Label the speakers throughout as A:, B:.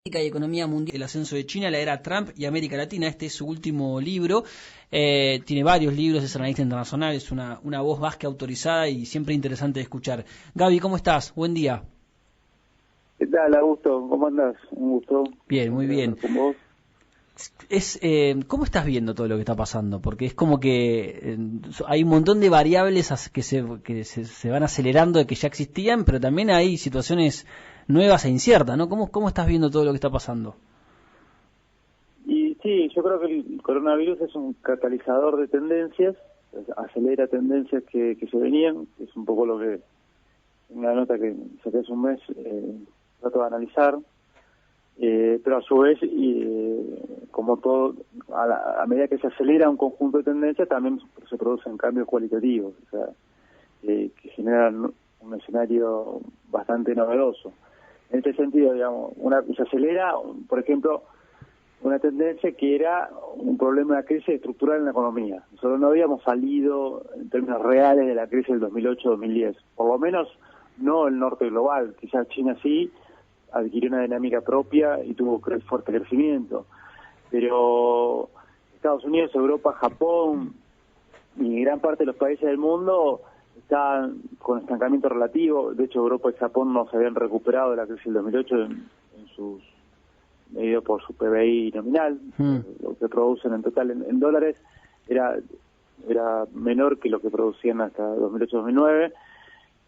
A: Y Economía Mundial, el ascenso de China, la era Trump y América Latina. Este es su último libro. Tiene varios libros, es analista internacional, es una voz más que autorizada y siempre interesante de escuchar. Gaby, ¿cómo estás? Buen día.
B: ¿Qué tal, Augusto? ¿Cómo andás? Un gusto.
A: Bien, muy bien.
B: ¿Con vos?
A: ¿Cómo estás viendo todo lo que está pasando? Porque es como que hay un montón de variables que se van acelerando de que ya existían, pero también hay situaciones nuevas e inciertas, ¿no? ¿Cómo estás viendo todo lo que está pasando?
B: Y sí, yo creo que el coronavirus es un catalizador de tendencias, acelera tendencias que se venían, es un poco lo que, una nota que saqué hace un mes, trato de analizar, pero a su vez, como todo, a medida que se acelera un conjunto de tendencias, también se producen cambios cualitativos, o sea, que generan un escenario bastante novedoso. En este sentido, digamos, se acelera, por ejemplo, una tendencia que era un problema de crisis estructural en la economía. Nosotros no habíamos salido en términos reales de la crisis del 2008-2010, por lo menos no el norte global, quizás China sí adquirió una dinámica propia y tuvo fuerte crecimiento, pero Estados Unidos, Europa, Japón y gran parte de los países del mundo están con estancamiento relativo. De hecho, Europa y Japón no se habían recuperado de la crisis del 2008 en sus medido por su PBI nominal. Lo que producen en total en dólares era menor que lo que producían hasta 2008-2009.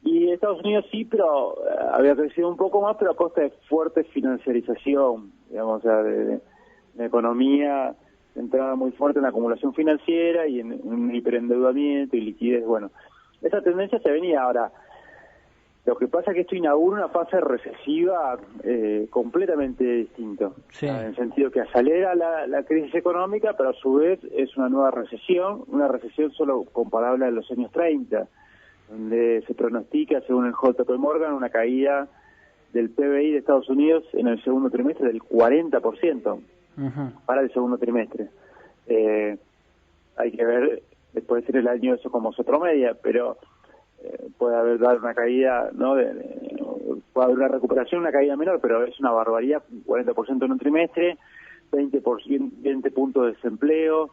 B: Y Estados Unidos sí, pero había crecido un poco más, pero a costa de fuerte financiarización, digamos, o sea, de una economía centrada muy fuerte en la acumulación financiera y en un hiperendeudamiento y liquidez. Bueno, esa tendencia se venía. Ahora, lo que pasa es que esto inaugura una fase recesiva completamente distinta,
A: sí.
B: En el sentido que acelera la crisis económica, pero a su vez es una nueva recesión, una recesión solo comparable a los años 30, donde se pronostica, según el JP Morgan, una caída del PBI de Estados Unidos en el segundo trimestre del 40%, para el segundo trimestre. Hay que ver, puede ser el año eso como se promedia, pero puede haber dado una caída, ¿no? Puede haber una recuperación, una caída menor, pero es una barbaridad, 40% en un trimestre, 20 puntos de desempleo,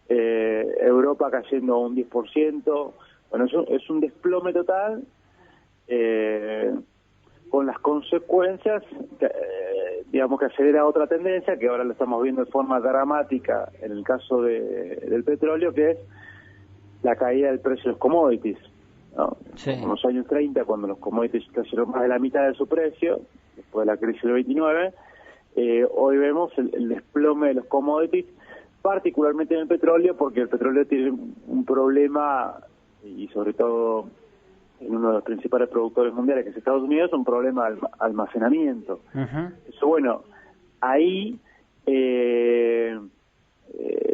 B: Europa cayendo un 10%, bueno, eso es un desplome total, con las consecuencias, digamos, que acelera otra tendencia, que ahora lo estamos viendo de forma dramática en el caso del petróleo, que es la caída del precio de los commodities, ¿no? Sí. En los años 30, cuando los commodities cayeron más de la mitad de su precio, después de la crisis del 29, hoy vemos el desplome de los commodities, particularmente en el petróleo, porque el petróleo tiene un problema, y sobre todo en uno de los principales productores mundiales, que es Estados Unidos, un problema de almacenamiento. Eso, bueno, ahí,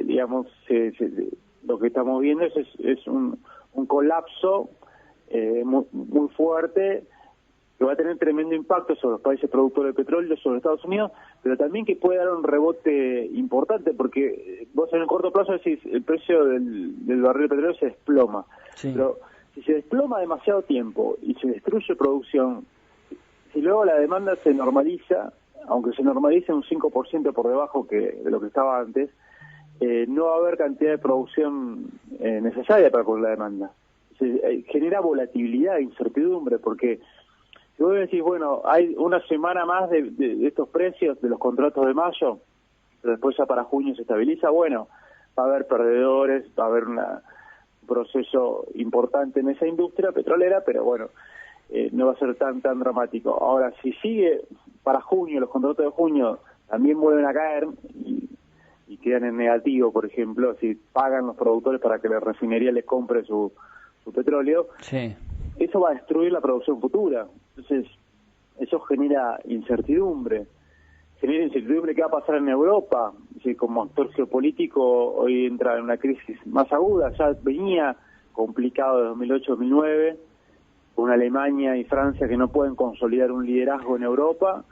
B: digamos, lo que estamos viendo es un colapso muy fuerte, que va a tener tremendo impacto sobre los países productores de petróleo, sobre Estados Unidos, pero también que puede dar un rebote importante, porque vos en el corto plazo decís, el precio del barril de petróleo se desploma, sí. Pero si se desploma demasiado tiempo y se destruye producción, si luego la demanda se normaliza, aunque se normalice un 5% por debajo de lo que estaba antes, no va a haber cantidad de producción necesaria para cubrir la demanda. Genera volatilidad, incertidumbre, porque si vos decís, bueno, hay una semana más de estos precios de los contratos de mayo, pero después ya para junio se estabiliza, bueno, va a haber perdedores, va a haber un proceso importante en esa industria petrolera, pero bueno, no va a ser tan dramático. Ahora, si sigue para junio, los contratos de junio también vuelven a caer y quedan en negativo, por ejemplo, si pagan los productores para que la refinería les compre su petróleo, sí. Eso va a destruir la producción futura. Entonces, eso genera incertidumbre. ¿Qué va a pasar en Europa? Si como actor geopolítico hoy entra en una crisis más aguda, ya venía complicado de 2008-2009, con Alemania y Francia que no pueden consolidar un liderazgo en Europa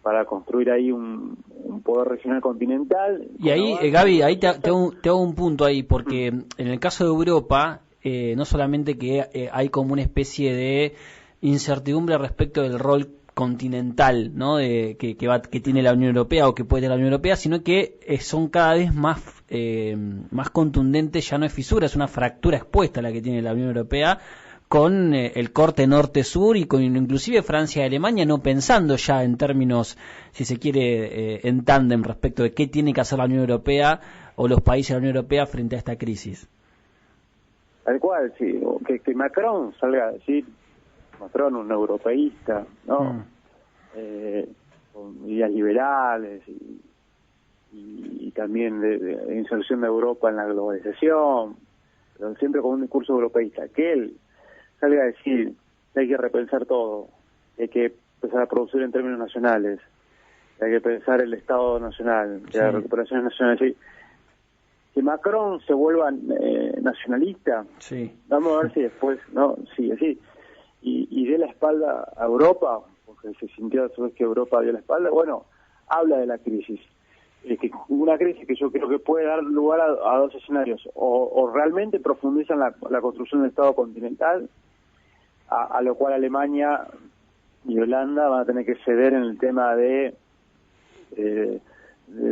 B: para construir ahí un poder regional continental.
A: Y ahí, Gaby, ahí te hago un punto ahí, porque en el caso de Europa, no solamente que hay como una especie de incertidumbre respecto del rol continental, ¿no? Que tiene la Unión Europea o que puede tener la Unión Europea, sino que son cada vez más contundentes. Ya no es fisura, es una fractura expuesta la que tiene la Unión Europea, con el corte norte-sur y con inclusive Francia y Alemania no pensando ya en términos, si se quiere, en tándem respecto de qué tiene que hacer la Unión Europea o los países de la Unión Europea frente a esta crisis.
B: Tal cual, sí. Que Macron salga a decir, Macron, un europeísta, ¿no? Con ideas liberales y también de inserción de Europa en la globalización, pero siempre con un discurso europeísta. Que él salga a decir que hay que repensar todo, que hay que empezar a producir en términos nacionales, que hay que pensar el Estado nacional, que la recuperación nacional, sí. Que Macron se vuelva nacionalista,
A: sí.
B: Vamos a ver si después, ¿no? Sí, así. Y dé la espalda a Europa, porque se sintió a su vez que Europa dio la espalda. Bueno, habla de la crisis. Que una crisis que yo creo que puede dar lugar a dos escenarios. O realmente profundizan la construcción del Estado continental, a lo cual Alemania y Holanda van a tener que ceder en el tema de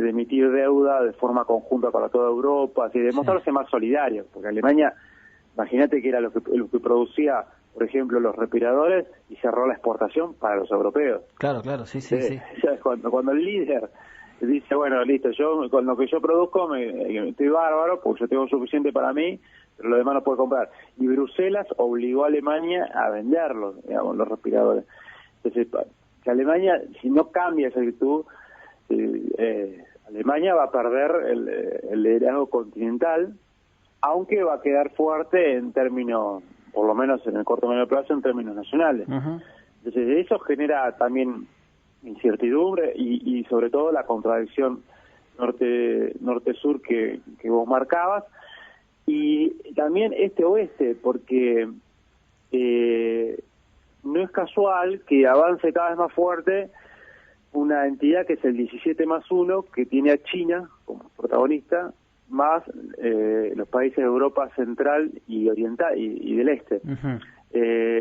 B: emitir deuda de forma conjunta para toda Europa, así de mostrarse más solidarios, porque Alemania, imagínate que era lo que producía, por ejemplo, los respiradores y cerró la exportación para los europeos.
A: Claro, sí.
B: Cuando el líder dice, bueno, listo, yo con lo que yo produzco estoy bárbaro, porque yo tengo suficiente para mí, pero lo demás no puedo comprar. Y Bruselas obligó a Alemania a venderlos, digamos, los respiradores. Entonces, que Alemania, si no cambia esa actitud, Alemania va a perder el liderazgo continental, aunque va a quedar fuerte en términos, por lo menos en el corto y medio plazo, en términos nacionales.
A: Uh-huh.
B: Entonces eso genera también incertidumbre y sobre todo la contradicción norte-sur que vos marcabas, y también este-oeste, porque no es casual que avance cada vez más fuerte una entidad que es el 17+1, que tiene a China como protagonista, más los países de Europa Central y Oriental y del Este.
A: Uh-huh.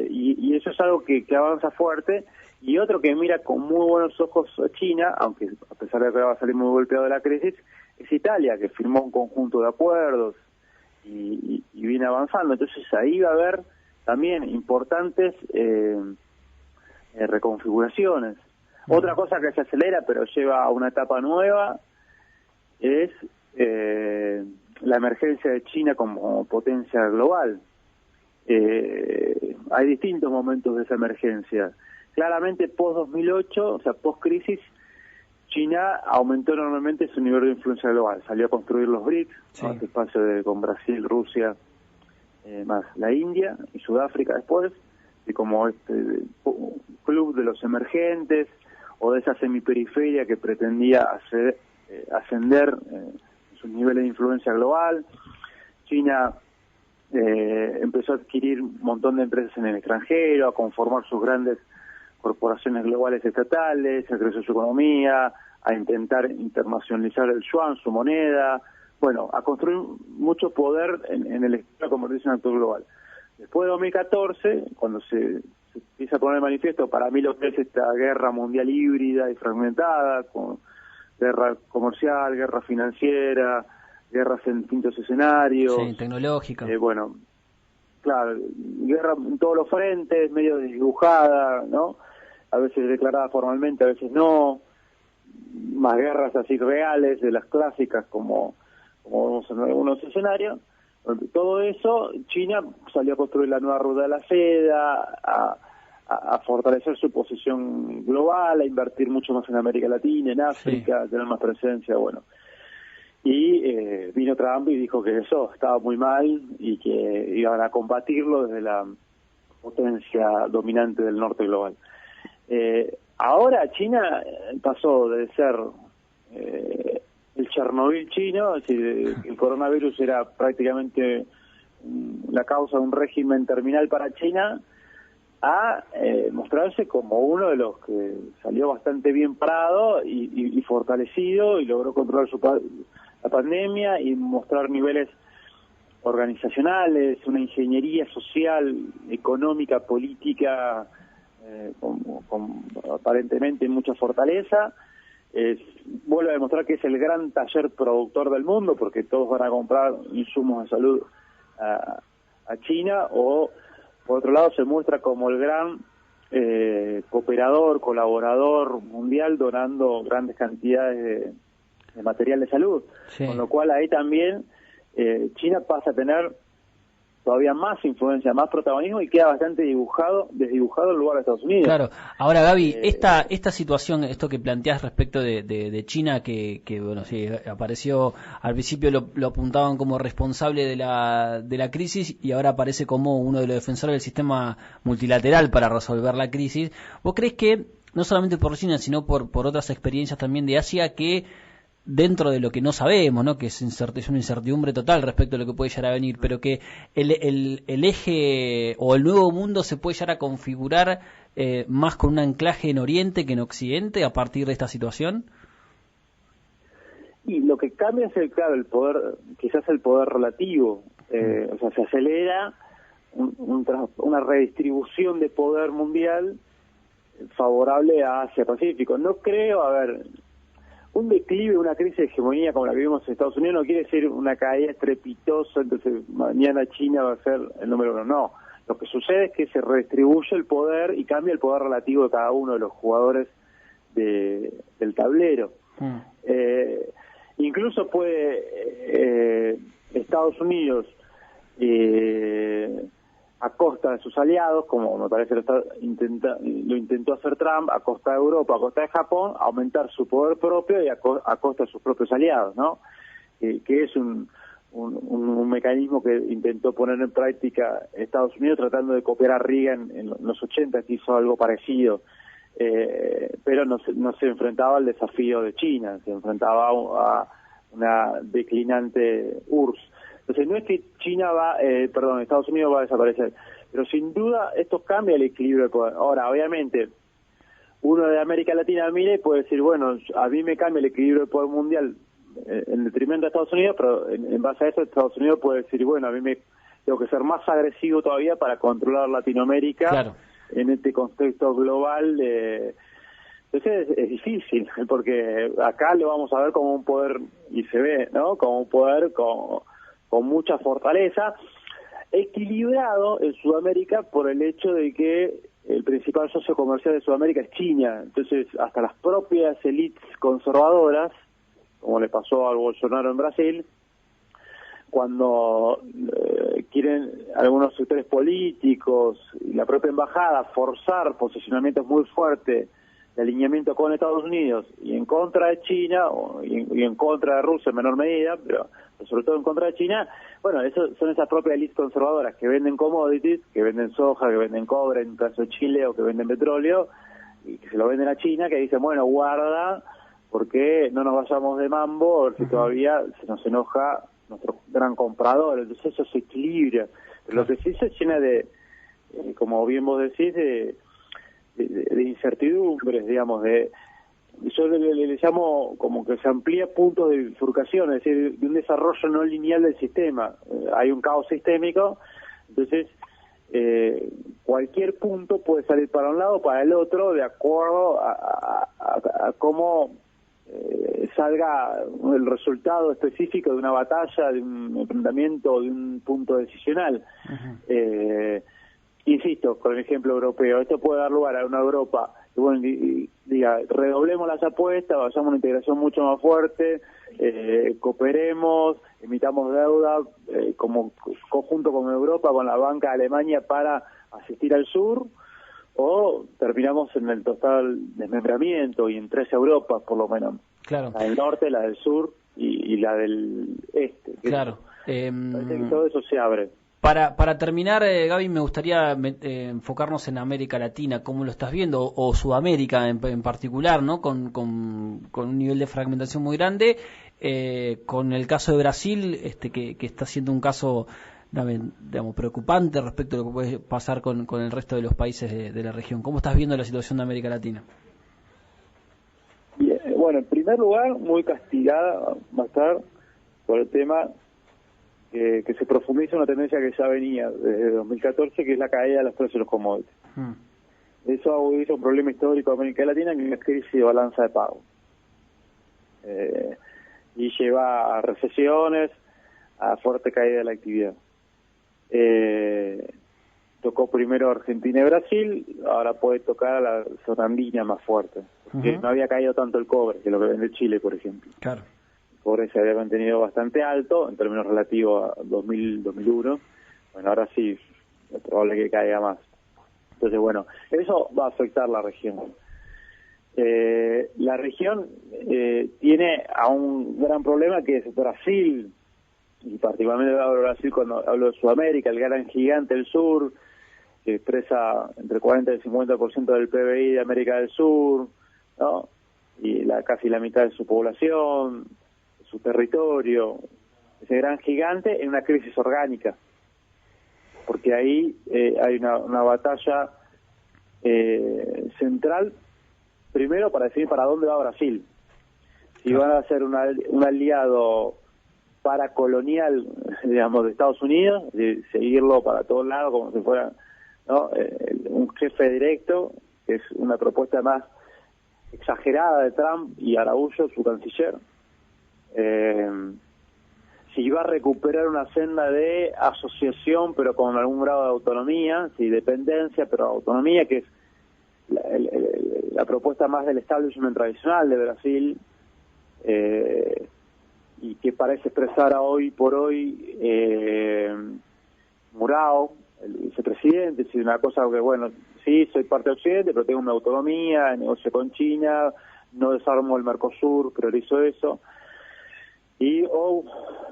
B: Y eso es algo que avanza fuerte, y otro que mira con muy buenos ojos a China, aunque a pesar de que va a salir muy golpeado de la crisis, es Italia, que firmó un conjunto de acuerdos y viene avanzando. Entonces ahí va a haber también importantes reconfiguraciones. Otra cosa que se acelera pero lleva a una etapa nueva es la emergencia de China como potencia global. Hay distintos momentos de esa emergencia. Claramente post-2008, o sea, post-crisis, China aumentó enormemente su nivel de influencia global. Salió a construir los BRICS, sí, ¿no? Este espacio con Brasil, Rusia, más la India y Sudáfrica después, y como este club de los emergentes, o de esa semiperiferia que pretendía ascender sus niveles de influencia global. China empezó a adquirir un montón de empresas en el extranjero, a conformar sus grandes corporaciones globales estatales, a crecer su economía, a intentar internacionalizar el yuan, su moneda, bueno, a construir mucho poder en el esquema de comercio global. Después de 2014, cuando se empieza a poner de manifiesto para mí lo que es esta guerra mundial híbrida y fragmentada, con guerra comercial, guerra financiera, guerras en distintos escenarios.
A: Sí, tecnológica.
B: Bueno, claro, guerra en todos los frentes, medio desdibujada, ¿no? A veces declarada formalmente, a veces no. Más guerras así reales, de las clásicas, como vemos en algunos escenarios. Todo eso, China salió a construir la nueva ruta de la seda, a fortalecer su posición global, a invertir mucho más en América Latina, en África, sí, tener más presencia, bueno. Y vino Trump y dijo que eso estaba muy mal y que iban a combatirlo desde la potencia dominante del norte global. Ahora China pasó de ser el Chernobyl chino, es decir, el coronavirus era prácticamente la causa de un régimen terminal para China, a mostrarse como uno de los que salió bastante bien parado y fortalecido, y logró controlar la pandemia y mostrar niveles organizacionales, una ingeniería social, económica, política con aparentemente mucha fortaleza. Vuelve a demostrar que es el gran taller productor del mundo, porque todos van a comprar insumos de salud a China, o por otro lado se muestra como el gran cooperador, colaborador mundial, donando grandes cantidades de material de salud, sí. Con lo cual ahí también China pasa a tener todavía más influencia, más protagonismo, y queda bastante desdibujado el lugar de Estados Unidos.
A: Claro. Ahora, Gaby, esta situación, esto que planteás respecto de China, que bueno, sí, apareció al principio, lo apuntaban como responsable de la crisis, y ahora aparece como uno de los defensores del sistema multilateral para resolver la crisis. ¿Vos crees que, no solamente por China, sino por otras experiencias también de Asia, que dentro de lo que no sabemos, ¿no?, que es una incertidumbre total respecto a lo que puede llegar a venir, pero que el eje o el nuevo mundo se puede llegar a configurar más con un anclaje en Oriente que en Occidente a partir de esta situación?
B: Y lo que cambia es el poder, quizás el poder relativo, o sea, se acelera una redistribución de poder mundial favorable a Asia-Pacífico. No creo, un declive, una crisis de hegemonía como la que vimos en Estados Unidos no quiere decir una caída estrepitosa, entonces mañana China va a ser el número uno. No, lo que sucede es que se redistribuye el poder y cambia el poder relativo de cada uno de los jugadores del tablero. Incluso puede Estados Unidos, a costa de sus aliados, como me parece lo intentó hacer Trump, a costa de Europa, a costa de Japón, aumentar su poder propio y a costa de sus propios aliados, ¿no? Que es un mecanismo que intentó poner en práctica Estados Unidos, tratando de copiar a Reagan en los 80, que hizo algo parecido, pero no se enfrentaba al desafío de China, se enfrentaba a una declinante URSS. Entonces no es que Estados Unidos va a desaparecer, pero sin duda esto cambia el equilibrio de poder. Ahora, obviamente, uno de América Latina mira y puede decir, bueno, a mí me cambia el equilibrio de poder mundial en detrimento de Estados Unidos, pero en base a eso Estados Unidos puede decir, bueno, a mí me tengo que ser más agresivo todavía para controlar Latinoamérica, claro, en este contexto global. Entonces es difícil, porque acá lo vamos a ver como un poder, y se ve, ¿no?, como un poder con mucha fortaleza, equilibrado en Sudamérica por el hecho de que el principal socio comercial de Sudamérica es China. Entonces, hasta las propias élites conservadoras, como le pasó al Bolsonaro en Brasil, cuando quieren algunos sectores políticos y la propia embajada forzar posicionamientos muy fuertes de alineamiento con Estados Unidos y en contra de China, y en contra de Rusia en menor medida, pero sobre todo en contra de China, bueno, eso son esas propias élites conservadoras que venden commodities, que venden soja, que venden cobre, en el caso de Chile, o que venden petróleo, y que se lo venden a China, que dicen, bueno, guarda, porque no nos vayamos de mambo, porque todavía se nos enoja nuestro gran comprador. Entonces eso se equilibra. Pero lo que sí se llena de, como bien vos decís, de incertidumbres, digamos, yo le llamo como que se amplía puntos de bifurcación, es decir, de un desarrollo no lineal del sistema. Hay un caos sistémico, entonces cualquier punto puede salir para un lado o para el otro de acuerdo a cómo salga el resultado específico de una batalla, de un enfrentamiento, de un punto decisional. Insisto, con el ejemplo europeo, esto puede dar lugar a una Europa que, bueno, diga, redoblemos las apuestas, vayamos a una integración mucho más fuerte, cooperemos, emitamos deuda como conjunto con Europa, con la banca de Alemania para asistir al sur, o terminamos en el total desmembramiento y en 3 Europas, por lo menos.
A: Claro. La
B: del norte, la del sur y la del este.
A: Claro.
B: Parece que todo eso se abre.
A: Para terminar, Gaby, me gustaría enfocarnos en América Latina, cómo lo estás viendo, o Sudamérica en particular, ¿no? Con un nivel de fragmentación muy grande, con el caso de Brasil, que está siendo un caso, digamos, preocupante respecto a lo que puede pasar con el resto de los países de la región. ¿Cómo estás viendo la situación de América Latina?
B: Bien, bueno, en primer lugar, muy castigada va a estar por el tema que se profundiza una tendencia que ya venía desde 2014, que es la caída de los precios de los commodities. Eso agudiza un problema histórico de América Latina, que es la crisis de balanza de pago. Y lleva a recesiones, a fuerte caída de la actividad. Tocó primero Argentina y Brasil, ahora puede tocar a la zona andina más fuerte, porque no había caído tanto el cobre, que lo que vende Chile, por ejemplo.
A: Claro.
B: El cobre se había mantenido bastante alto en términos relativos a 2001. Bueno, ahora sí, es probable que caiga más. Entonces, bueno, eso va a afectar la región. La región tiene a un gran problema, que es Brasil, y particularmente hablo de Brasil cuando hablo de Sudamérica, el gran gigante del sur, que expresa entre 40 y el 50% del PBI de América del Sur, ¿no? Y casi la mitad de su población, su territorio, ese gran gigante en una crisis orgánica, porque ahí hay una batalla central, primero para decidir para dónde va Brasil. Si van a ser un aliado paracolonial, digamos, de Estados Unidos, de seguirlo para todos lados como si fuera, ¿no?, un jefe directo, que es una propuesta más exagerada de Trump y Araújo, su canciller. Si va a recuperar una senda de asociación, pero con algún grado de autonomía, sí, dependencia, pero autonomía, que es la propuesta más del establishment tradicional de Brasil, y que parece expresar hoy por hoy Murao, el vicepresidente, es una cosa que, bueno, sí, soy parte de Occidente, pero tengo una autonomía, negocio con China, no desarmo el Mercosur, priorizo eso. Y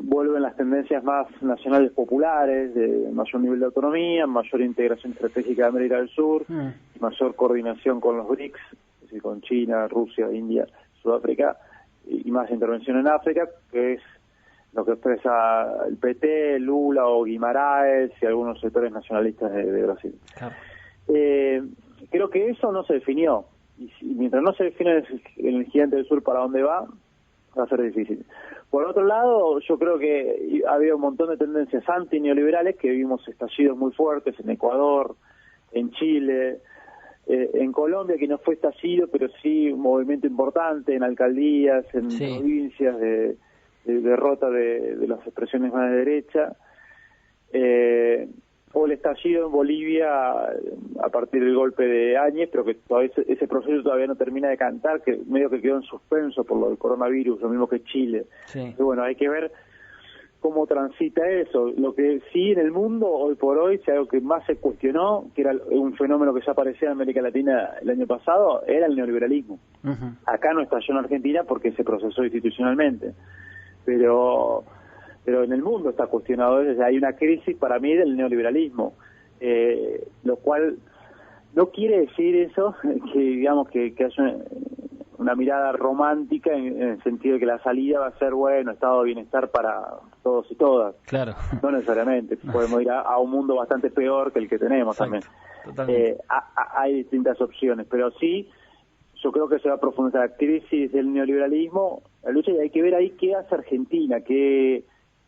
B: vuelven las tendencias más nacionales populares, de mayor nivel de autonomía, mayor integración estratégica de América del Sur, mayor coordinación con los BRICS, es decir, con China, Rusia, India, Sudáfrica, y más intervención en África, que es lo que expresa el PT, Lula o Guimarães y algunos sectores nacionalistas de Brasil. Claro. Creo que eso no se definió, y mientras no se define en el gigante del sur para dónde va a ser difícil. Por otro lado, yo creo que había un montón de tendencias anti-neoliberales, que vimos estallidos muy fuertes en Ecuador, en Chile, en Colombia, que no fue estallido, pero sí un movimiento importante en alcaldías, en provincias, de derrota de las expresiones más de derecha. O el estallido en Bolivia a partir del golpe de Áñez, pero que todavía ese proceso todavía no termina de cantar, que medio que quedó en suspenso por lo del coronavirus, lo mismo que Chile. Sí. Y bueno, hay que ver cómo transita eso. Lo que sí en el mundo, hoy por hoy, si algo que más se cuestionó, que era un fenómeno que ya aparecía en América Latina el año pasado, era el neoliberalismo. Acá no estalló en Argentina porque se procesó institucionalmente, pero en el mundo está cuestionado. Hay una crisis para mí del neoliberalismo, lo cual no quiere decir eso, que digamos que haya una mirada romántica en el sentido de que la salida va a ser, bueno, estado de bienestar para todos y todas. Claro. No necesariamente, podemos ir a un mundo bastante peor que el que tenemos. Exacto. También. Hay distintas opciones, pero sí, yo creo que se va a profundizar la crisis del neoliberalismo, la lucha, y hay que ver ahí qué hace Argentina, qué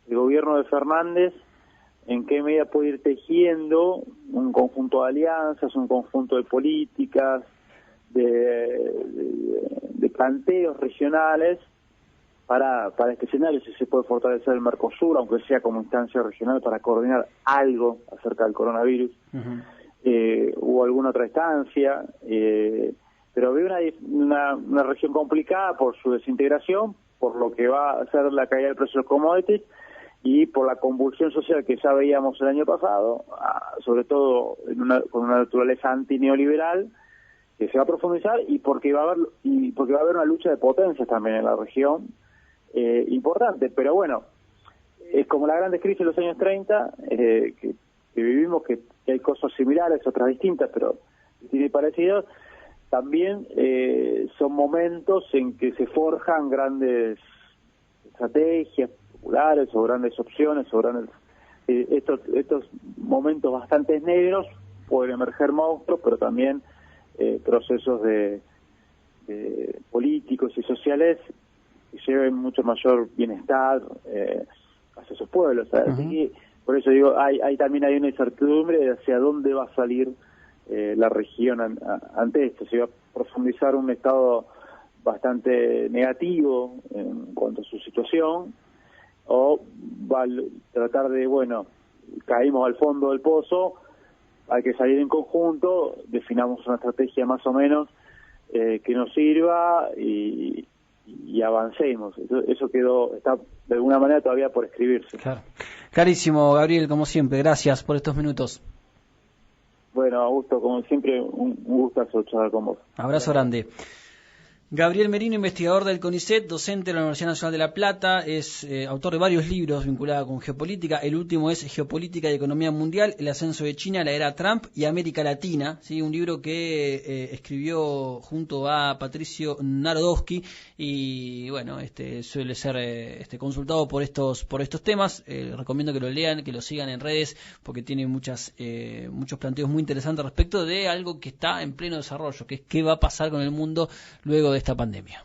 B: el gobierno de Fernández, en qué medida puede ir tejiendo un conjunto de alianzas, un conjunto de políticas, de planteos regionales para este escenario. Si se puede fortalecer el Mercosur, aunque sea como instancia regional, para coordinar algo acerca del coronavirus, o alguna otra instancia, pero veo una región complicada por su desintegración, por lo que va a ser la caída del precio de los commodities, y por la convulsión social que ya veíamos el año pasado, sobre todo con una naturaleza antineoliberal, que se va a profundizar, y porque va a haber una lucha de potencias también en la región, importante. Pero bueno, es como la gran crisis de los años 30, que vivimos, que hay cosas similares, otras distintas, pero tiene parecidos. También son momentos en que se forjan grandes estrategias populares o grandes opciones o grandes estos momentos bastante negros. Pueden emerger monstruos, pero también procesos de políticos y sociales que lleven mucho mayor bienestar hacia sus pueblos. Así que, por eso digo, también hay una incertidumbre de hacia dónde va a salir la región ante esto. Se iba a profundizar un estado bastante negativo en cuanto a su situación, o va a tratar de, bueno, caímos al fondo del pozo, hay que salir en conjunto, definamos una estrategia más o menos que nos sirva y avancemos. Eso está de alguna manera todavía por escribirse.
A: Claro. Clarísimo, Gabriel, como siempre, gracias por estos minutos.
B: Bueno, Augusto, como siempre, un gustazo charlar con vos.
A: Abrazo grande. Gabriel Merino, investigador del CONICET, docente de la Universidad Nacional de La Plata, es autor de varios libros vinculados con geopolítica. El último es Geopolítica y Economía Mundial, el ascenso de China, la era Trump y América Latina, ¿sí? Un libro que escribió junto a Patricio Narodowski y bueno, suele ser consultado por estos temas. Recomiendo que lo lean, que lo sigan en redes porque tiene muchos planteos muy interesantes respecto de algo que está en pleno desarrollo, que es qué va a pasar con el mundo luego de esta pandemia.